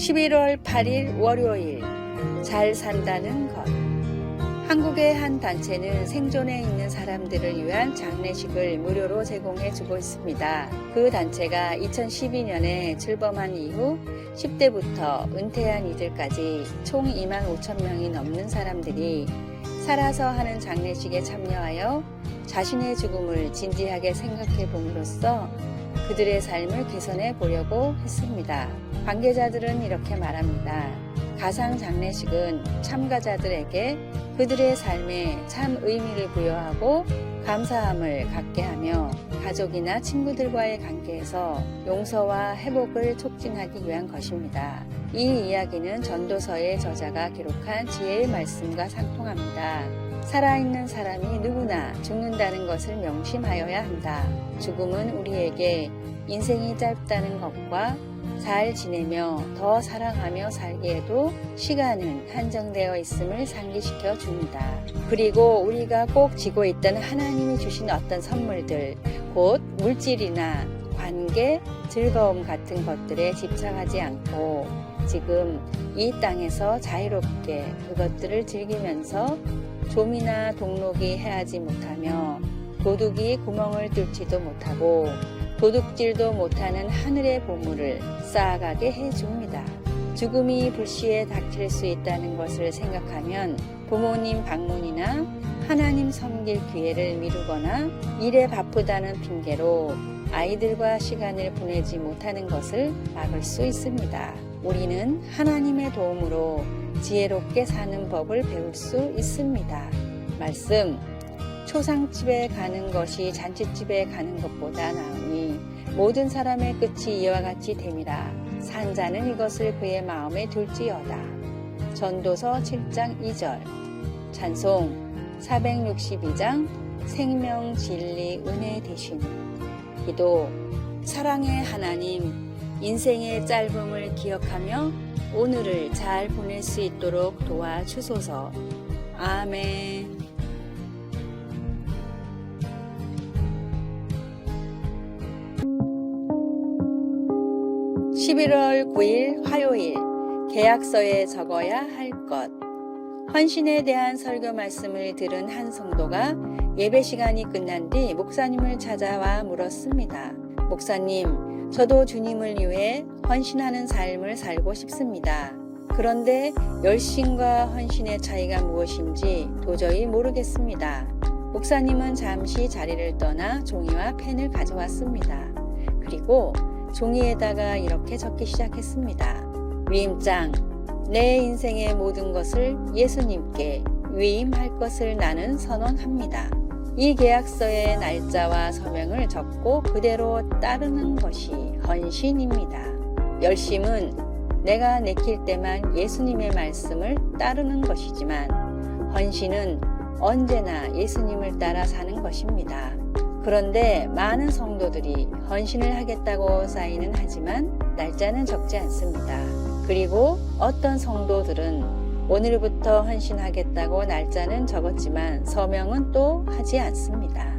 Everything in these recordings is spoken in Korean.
11월 8일 월요일 잘 산다는 것. 한국의 한 단체는 생존해 있는 사람들을 위한 장례식을 무료로 제공해 주고 있습니다. 그 단체가 2012년에 출범한 이후 10대부터 은퇴한 이들까지 총 2만 5천 명이 넘는 사람들이 살아서 하는 장례식에 참여하여 자신의 죽음을 진지하게 생각해 봄으로써 그들의 삶을 개선해 보려고 했습니다. 관계자들은 이렇게 말합니다. 가상 장례식은 참가자들에게 그들의 삶에 참 의미를 부여하고 감사함을 갖게 하며 가족이나 친구들과의 관계에서 용서와 회복을 촉진하기 위한 것입니다. 이 이야기는 전도서의 저자가 기록한 지혜의 말씀과 상통합니다. 살아있는 사람이 누구나 죽는다는 것을 명심하여야 한다. 죽음은 우리에게 인생이 짧다는 것과 잘 지내며 더 사랑하며 살기에도 시간은 한정되어 있음을 상기시켜 줍니다. 그리고 우리가 꼭 쥐고 있던 하나님이 주신 어떤 선물들, 곧 물질이나 관계, 즐거움 같은 것들에 집착하지 않고 지금 이 땅에서 자유롭게 그것들을 즐기면서 좀이나 동록이 해하지 못하며 도둑이 구멍을 뚫지도 못하고 도둑질도 못하는 하늘의 보물을 쌓아가게 해줍니다. 죽음이 불시에 닥칠 수 있다는 것을 생각하면 부모님 방문이나 하나님 섬길 기회를 미루거나 일에 바쁘다는 핑계로 아이들과 시간을 보내지 못하는 것을 막을 수 있습니다. 우리는 하나님의 도움으로 지혜롭게 사는 법을 배울 수 있습니다. 말씀, 초상집에 가는 것이 잔치집에 가는 것보다 나으니 모든 사람의 끝이 이와 같이 됨이라. 산 자는 이것을 그의 마음에 둘지어다. 전도서 7장 2절. 찬송 462장 생명 진리 은혜 되신. 기도. 사랑의 하나님, 인생의 짧음을 기억하며 오늘을 잘 보낼 수 있도록 도와주소서. 아멘. 11월 9일 화요일 계약서에 적어야 할 것. 헌신에 대한 설교 말씀을 들은 한 성도가 예배 시간이 끝난 뒤 목사님을 찾아와 물었습니다. 목사님, 저도 주님을 위해 헌신하는 삶을 살고 싶습니다. 그런데 열심과 헌신의 차이가 무엇인지 도저히 모르겠습니다. 목사님은 잠시 자리를 떠나 종이와 펜을 가져왔습니다. 그리고 종이에다가 이렇게 적기 시작했습니다. 위임장, 내 인생의 모든 것을 예수님께 위임할 것을 나는 선언합니다. 이 계약서의 날짜와 서명을 적고 그대로 따르는 것이 헌신입니다. 열심은 내가 내킬 때만 예수님의 말씀을 따르는 것이지만 헌신은 언제나 예수님을 따라 사는 것입니다. 그런데 많은 성도들이 헌신을 하겠다고 사인은 하지만 날짜는 적지 않습니다. 그리고 어떤 성도들은 오늘부터 헌신하겠다고 날짜는 적었지만 서명은 또 하지 않습니다.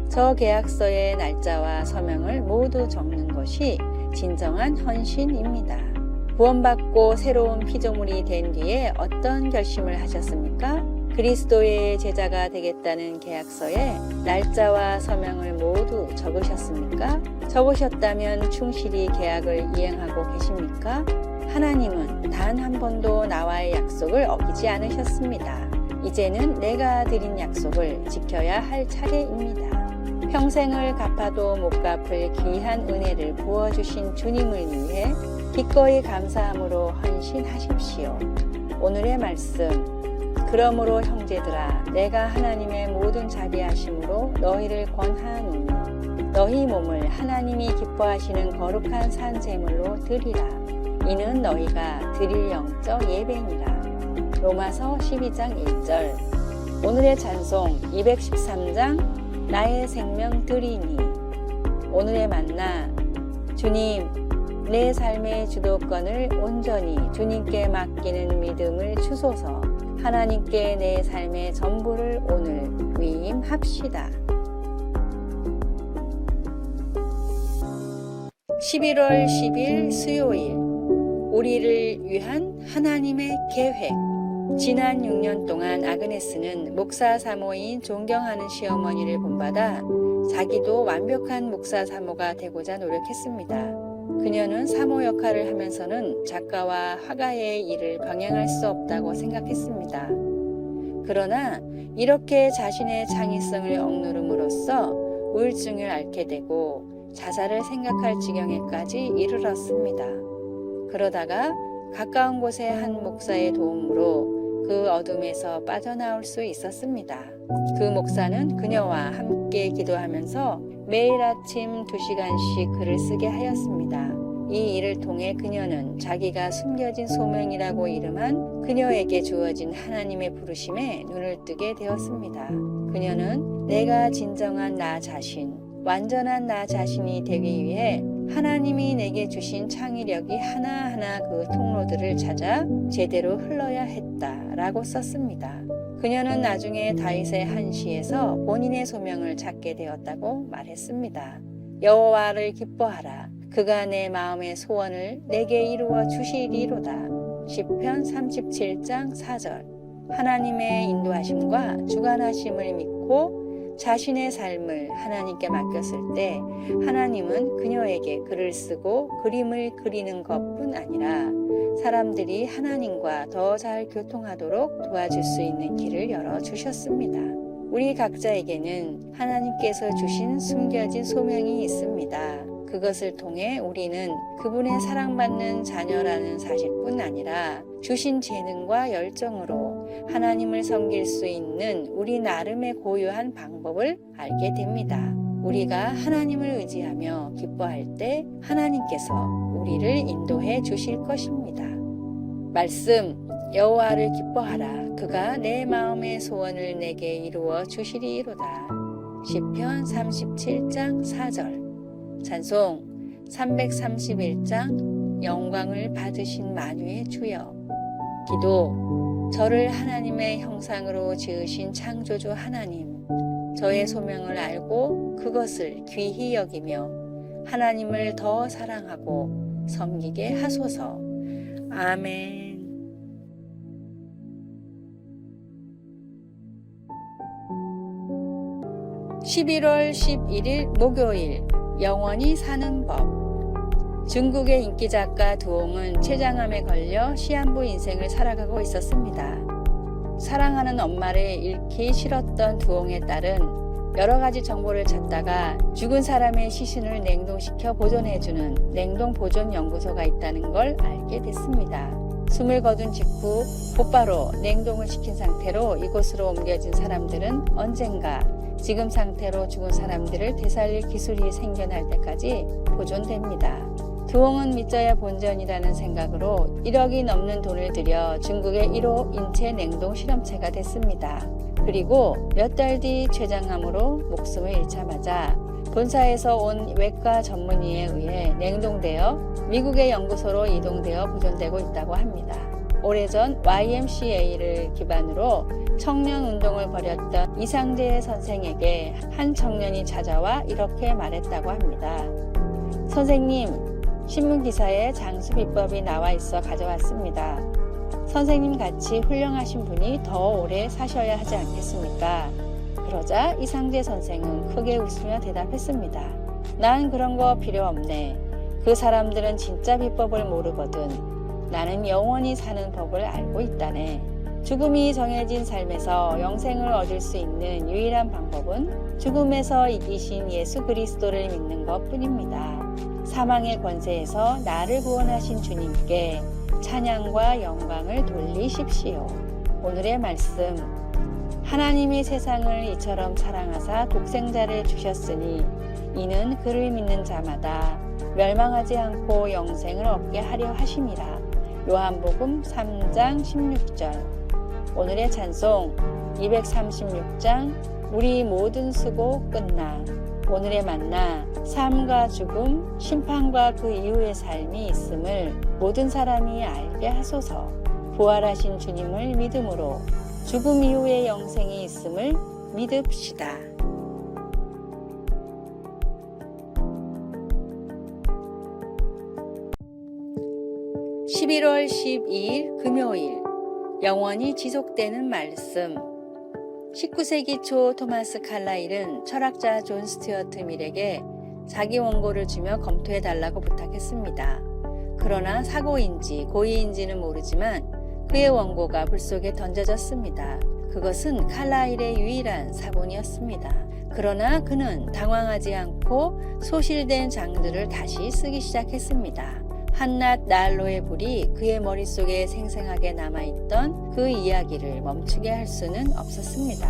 저 계약서의 날짜와 서명을 모두 적는 것이 진정한 헌신입니다. 구원받고 새로운 피조물이 된 뒤에 어떤 결심을 하셨습니까? 그리스도의 제자가 되겠다는 계약서에 날짜와 서명을 모두 적으셨습니까? 적으셨다면 충실히 계약을 이행하고 계십니까? 하나님은 단 한 번도 나와의 약속을 어기지 않으셨습니다. 이제는 내가 드린 약속을 지켜야 할 차례입니다. 평생을 갚아도 못 갚을 귀한 은혜를 부어주신 주님을 위해 기꺼이 감사함으로 헌신하십시오. 오늘의 말씀. 그러므로 형제들아, 내가 하나님의 모든 자비하심으로 너희를 권하노니 너희 몸을 하나님이 기뻐하시는 거룩한 산 제물로 드리라. 이는 너희가 드릴 영적 예배니라. 로마서 12장 1절. 오늘의 찬송 213장 나의 생명 드리니. 오늘의 만나. 주님, 내 삶의 주도권을 온전히 주님께 맡기는 믿음을 주소서. 하나님께 내 삶의 전부를 오늘 위임합시다. 11월 10일 수요일 우리를 위한 하나님의 계획. 지난 6년 동안 아그네스는 목사 사모인 존경하는 시어머니를 본받아 자기도 완벽한 목사 사모가 되고자 노력했습니다. 그녀는 사모 역할을 하면서는 작가와 화가의 일을 병행할 수 없다고 생각했습니다. 그러나 이렇게 자신의 창의성을 억누름으로써 우울증을 앓게 되고 자살을 생각할 지경에까지 이르렀습니다. 그러다가 가까운 곳의 한 목사의 도움으로 그 어둠에서 빠져나올 수 있었습니다. 그 목사는 그녀와 함께 기도하면서 매일 아침 2시간씩 글을 쓰게 하였습니다. 이 일을 통해 그녀는 자기가 숨겨진 소명이라고 이름한 그녀에게 주어진 하나님의 부르심에 눈을 뜨게 되었습니다. 그녀는 내가 진정한 나 자신, 완전한 나 자신이 되기 위해 하나님이 내게 주신 창의력이 하나하나 그 통로들을 찾아 제대로 흘러야 했다라고 썼습니다. 그녀는 나중에 다윗의 한 시에서 본인의 소명을 찾게 되었다고 말했습니다. 여호와를 기뻐하라. 그가 내 마음의 소원을 내게 이루어 주시리로다. 시편 37장 4절. 하나님의 인도하심과 주관하심을 믿고 자신의 삶을 하나님께 맡겼을 때 하나님은 그녀에게 글을 쓰고 그림을 그리는 것뿐 아니라 사람들이 하나님과 더 잘 교통하도록 도와줄 수 있는 길을 열어주셨습니다. 우리 각자에게는 하나님께서 주신 숨겨진 소명이 있습니다. 그것을 통해 우리는 그분의 사랑받는 자녀라는 사실뿐 아니라 주신 재능과 열정으로 하나님을 섬길 수 있는 우리 나름의 고유한 방법을 알게 됩니다. 우리가 하나님을 의지하며 기뻐할 때 하나님께서 우리를 인도해 주실 것입니다. 말씀, 여호와를 기뻐하라. 그가 내 마음의 소원을 내게 이루어 주시리로다. 시편 37장 4절. 찬송 331장 영광을 받으신 만유의 주여. 기도, 저를 하나님의 형상으로 지으신 창조주 하나님, 저의 소명을 알고 그것을 귀히 여기며 하나님을 더 사랑하고 섬기게 하소서. 아멘. 11월 11일 목요일, 영원히 사는 법. 중국의 인기 작가 두옹은 췌장암에 걸려 시한부 인생을 살아가고 있었습니다. 사랑하는 엄마를 잃기 싫었던 두옹의 딸은 여러 가지 정보를 찾다가 죽은 사람의 시신을 냉동시켜 보존해주는 냉동보존연구소가 있다는 걸 알게 됐습니다. 숨을 거둔 직후 곧바로 냉동을 시킨 상태로 이곳으로 옮겨진 사람들은 언젠가 지금 상태로 죽은 사람들을 되살릴 기술이 생겨날 때까지 보존됩니다. 두옹은 믿져야 본전이라는 생각으로 1억이 넘는 돈을 들여 중국의 1호 인체 냉동 실험체가 됐습니다. 그리고 몇 달 뒤 췌장암으로 목숨을 잃자마자 본사에서 온 외과 전문의에 의해 냉동되어 미국의 연구소로 이동되어 보존되고 있다고 합니다. 오래전 YMCA를 기반으로 청년 운동을 벌였던 이상재 선생에게 한 청년이 찾아와 이렇게 말했다고 합니다. 선생님, 신문기사에 장수비법이 나와 있어 가져왔습니다. 선생님 같이 훌륭하신 분이 더 오래 사셔야 하지 않겠습니까? 그러자 이상재 선생은 크게 웃으며 대답했습니다. 난 그런 거 필요 없네. 그 사람들은 진짜 비법을 모르거든. 나는 영원히 사는 법을 알고 있다네. 죽음이 정해진 삶에서 영생을 얻을 수 있는 유일한 방법은 죽음에서 이기신 예수 그리스도를 믿는 것 뿐입니다. 사망의 권세에서 나를 구원하신 주님께 찬양과 영광을 돌리십시오. 오늘의 말씀, 하나님이 세상을 이처럼 사랑하사 독생자를 주셨으니 이는 그를 믿는 자마다 멸망하지 않고 영생을 얻게 하려 하심이라. 요한복음 3장 16절. 오늘의 찬송 236장 우리 모든 수고 끝나. 오늘의 만나, 삶과 죽음, 심판과 그 이후의 삶이 있음을 모든 사람이 알게 하소서. 부활하신 주님을 믿음으로 죽음 이후의 영생이 있음을 믿읍시다. 11월 12일 금요일 영원히 지속되는 말씀. 19세기 초 토마스 칼라일은 철학자 존 스튜어트 밀에게 자기 원고를 주며 검토해달라고 부탁했습니다. 그러나 사고인지 고의인지는 모르지만 그의 원고가 불 속에 던져졌습니다. 그것은 칼라일의 유일한 사본이었습니다. 그러나 그는 당황하지 않고 소실된 장들을 다시 쓰기 시작했습니다. 한낮 난로의 불이 그의 머릿속에 생생하게 남아있던 그 이야기를 멈추게 할 수는 없었습니다.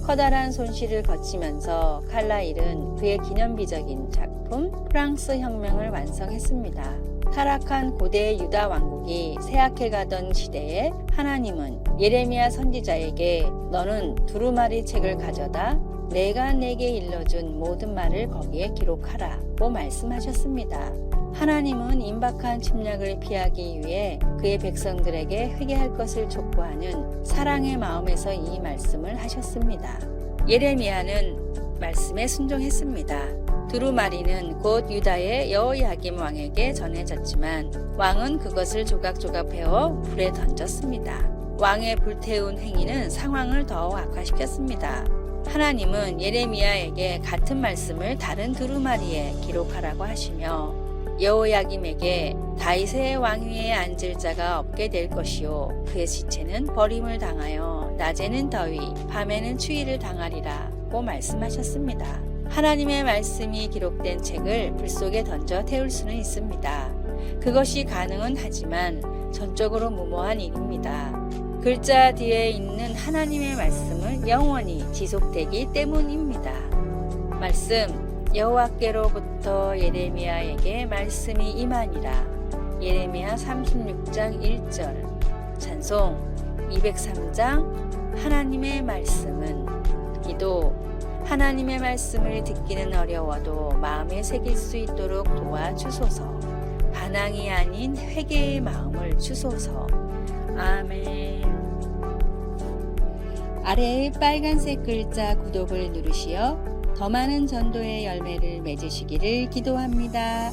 커다란 손실을 거치면서 칼라일은 그의 기념비적인 작품 프랑스 혁명을 완성했습니다. 타락한 고대 유다 왕국이 쇠약해가던 시대에 하나님은 예레미야 선지자에게 너는 두루마리 책을 가져다 내가 내게 일러준 모든 말을 거기에 기록하라고 말씀하셨습니다. 하나님은 임박한 침략을 피하기 위해 그의 백성들에게 회개할 것을 촉구하는 사랑의 마음에서 이 말씀을 하셨습니다. 예레미야는 말씀에 순종했습니다. 두루마리는 곧 유다의 여호야김 왕에게 전해졌지만 왕은 그것을 조각조각 베어 불에 던졌습니다. 왕의 불태운 행위는 상황을 더욱 악화시켰습니다. 하나님은 예레미야에게 같은 말씀을 다른 두루마리에 기록하라고 하시며 여호야김에게 다윗의 왕위에 앉을 자가 없게 될 것이요 그의 시체는 버림을 당하여 낮에는 더위 밤에는 추위를 당하리라고 말씀하셨습니다. 하나님의 말씀이 기록된 책을 불 속에 던져 태울 수는 있습니다. 그것이 가능은 하지만 전적으로 무모한 일입니다. 글자 뒤에 있는 하나님의 말씀은 영원히 지속되기 때문입니다. 말씀 여호와께로부터 예레미야에게 말씀이 임하니라. 예레미야 36장 1절. 찬송 203장. 하나님의 말씀은. 기도. 하나님의 말씀을 듣기는 어려워도 마음에 새길 수 있도록 도와주소서. 반항이 아닌 회개의 마음을 주소서. 아멘. 아래의 빨간색 글자 구독을 누르시어 더 많은 전도의 열매를 맺으시기를 기도합니다.